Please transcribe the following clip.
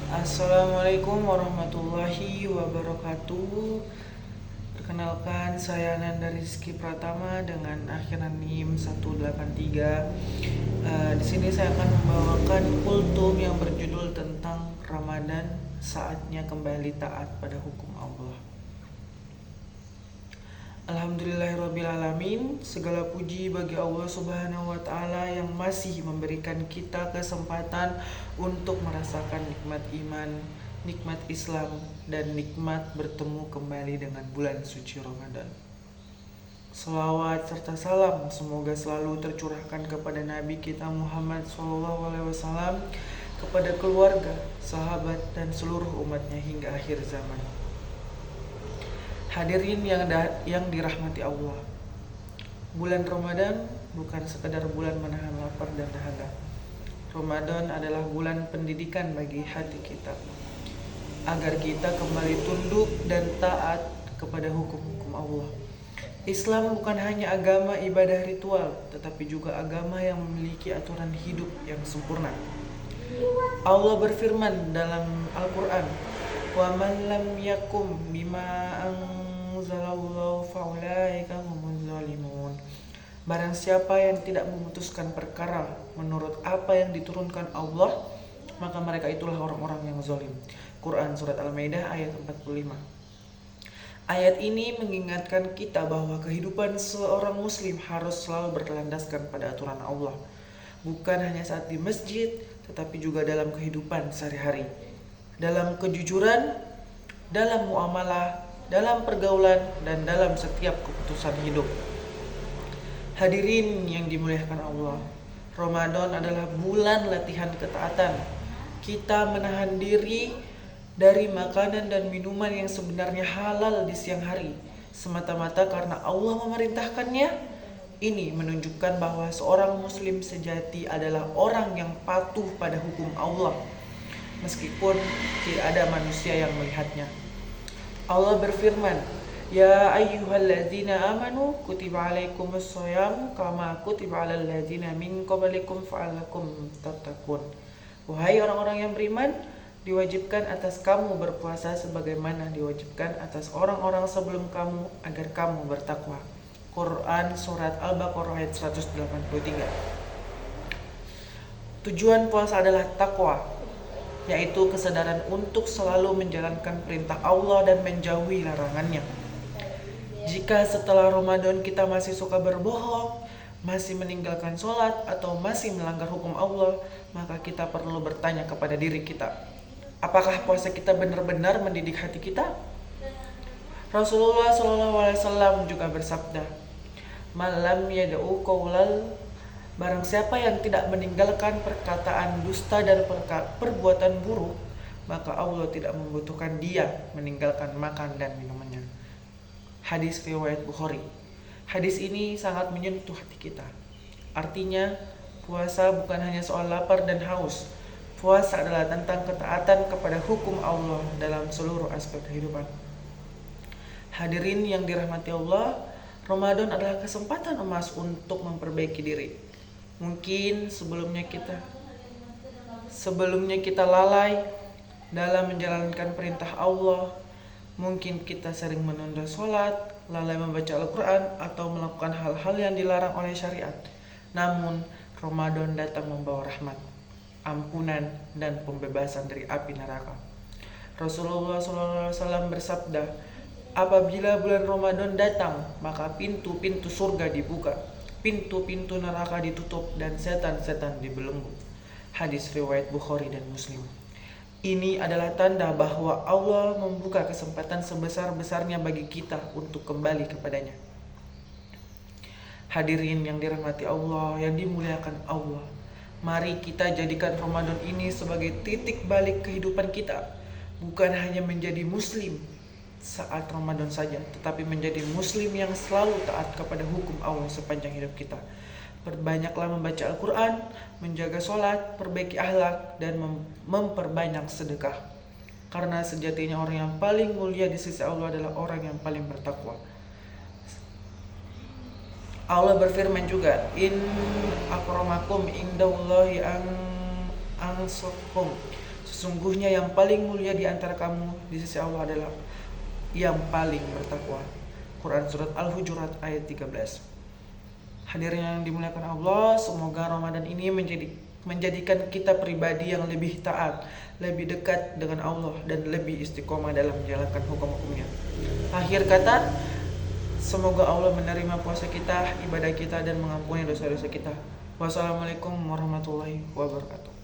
Assalamualaikum warahmatullahi wabarakatuh. Perkenalkan, saya Nanda Rizky Pratama dengan akhiran NIM 183. Di sini saya akan membawakan kultum yang berjudul tentang Ramadan, saatnya kembali taat pada hukum Allah. Alhamdulillahirrabbilalamin. Segala puji bagi Allah subhanahu wa ta'ala yang masih memberikan kita kesempatan untuk merasakan nikmat iman, nikmat Islam, dan nikmat bertemu kembali dengan bulan suci Ramadan. Selawat serta salam semoga selalu tercurahkan kepada Nabi kita Muhammad SAW, kepada keluarga, sahabat, dan seluruh umatnya hingga akhir zaman. Hadirin yang dirahmati Allah, bulan Ramadan bukan sekedar bulan menahan lapar dan dahaga. Ramadan adalah bulan pendidikan bagi hati kita, agar kita kembali tunduk dan taat kepada hukum-hukum Allah. Islam bukan hanya agama ibadah ritual, tetapi juga agama yang memiliki aturan hidup yang sempurna. Allah berfirman dalam Al-Quran, "Wa man lam yakum bima anzalallahu faulaika humuz zalimun." Barang siapa yang tidak memutuskan perkara menurut apa yang diturunkan Allah, maka mereka itulah orang-orang yang zalim. Quran Surat Al-Maidah ayat 45. Ayat ini mengingatkan kita bahwa kehidupan seorang muslim harus selalu berlandaskan pada aturan Allah, bukan hanya saat di masjid, tetapi juga dalam kehidupan sehari-hari, dalam kejujuran, dalam muamalah, dalam pergaulan, dan dalam setiap keputusan hidup. Hadirin yang dimuliakan Allah, Ramadan adalah bulan latihan ketaatan. Kita menahan diri dari makanan dan minuman yang sebenarnya halal di siang hari, semata-mata karena Allah memerintahkannya. Ini menunjukkan bahwa seorang muslim sejati adalah orang yang patuh pada hukum Allah, meskipun tidak ada manusia yang melihatnya. Allah berfirman, "Ya ayyuhalladzina amanu kutiba alaikumus shiyam kama kutiba alal ladzina min qablikum la'allakum tattaqun." Wahai orang-orang yang beriman, diwajibkan atas kamu berpuasa sebagaimana diwajibkan atas orang-orang sebelum kamu agar kamu bertakwa. Quran Surat Al-Baqarah ayat 183. Tujuan puasa adalah takwa, yaitu kesadaran untuk selalu menjalankan perintah Allah dan menjauhi larangannya. Jika setelah Ramadan kita masih suka berbohong, masih meninggalkan sholat, atau masih melanggar hukum Allah, maka kita perlu bertanya kepada diri kita, apakah puasa kita benar-benar mendidik hati kita? Rasulullah SAW juga bersabda, "Malam yada'u qaulal," barang siapa yang tidak meninggalkan perkataan dusta dan perbuatan buruk, maka Allah tidak membutuhkan dia meninggalkan makan dan minumannya. Hadis riwayat Bukhari. Hadis ini sangat menyentuh hati kita. Artinya, puasa bukan hanya soal lapar dan haus. Puasa adalah tentang ketaatan kepada hukum Allah dalam seluruh aspek kehidupan. Hadirin yang dirahmati Allah, Ramadan adalah kesempatan emas untuk memperbaiki diri. Mungkin sebelumnya kita lalai dalam menjalankan perintah Allah. Mungkin kita sering menunda sholat, lalai membaca Al-Quran, atau melakukan hal-hal yang dilarang oleh syariat. Namun, Ramadan datang membawa rahmat, ampunan, dan pembebasan dari api neraka. Rasulullah SAW bersabda, "Apabila bulan Ramadan datang, maka pintu-pintu surga dibuka, pintu-pintu neraka ditutup, dan setan-setan dibelenggu." Hadis riwayat Bukhari dan Muslim. Ini adalah tanda bahwa Allah membuka kesempatan sebesar-besarnya bagi kita untuk kembali kepadanya. Hadirin yang dirahmati Allah, yang dimuliakan Allah, mari kita jadikan Ramadan ini sebagai titik balik kehidupan kita. Bukan hanya menjadi muslim saat Ramadan saja, tetapi menjadi muslim yang selalu taat kepada hukum Allah sepanjang hidup kita. Perbanyaklah membaca Al-Quran, menjaga sholat, perbaiki akhlak, dan memperbanyak sedekah. Karena sejatinya orang yang paling mulia di sisi Allah adalah orang yang paling bertakwa. Allah berfirman juga, "In akramakum indallahi ansakum." Sesungguhnya yang paling mulia di antara kamu di sisi Allah adalah yang paling bertakwa. Quran Surat Al-Hujurat ayat 13. Hadirin yang dimuliakan Allah, semoga Ramadan ini menjadikan kita pribadi yang lebih taat, lebih dekat dengan Allah, dan lebih istiqomah dalam menjalankan hukum-hukumnya. Akhir kata, semoga Allah menerima puasa kita, ibadah kita, dan mengampuni dosa-dosa kita. Wassalamualaikum warahmatullahi wabarakatuh.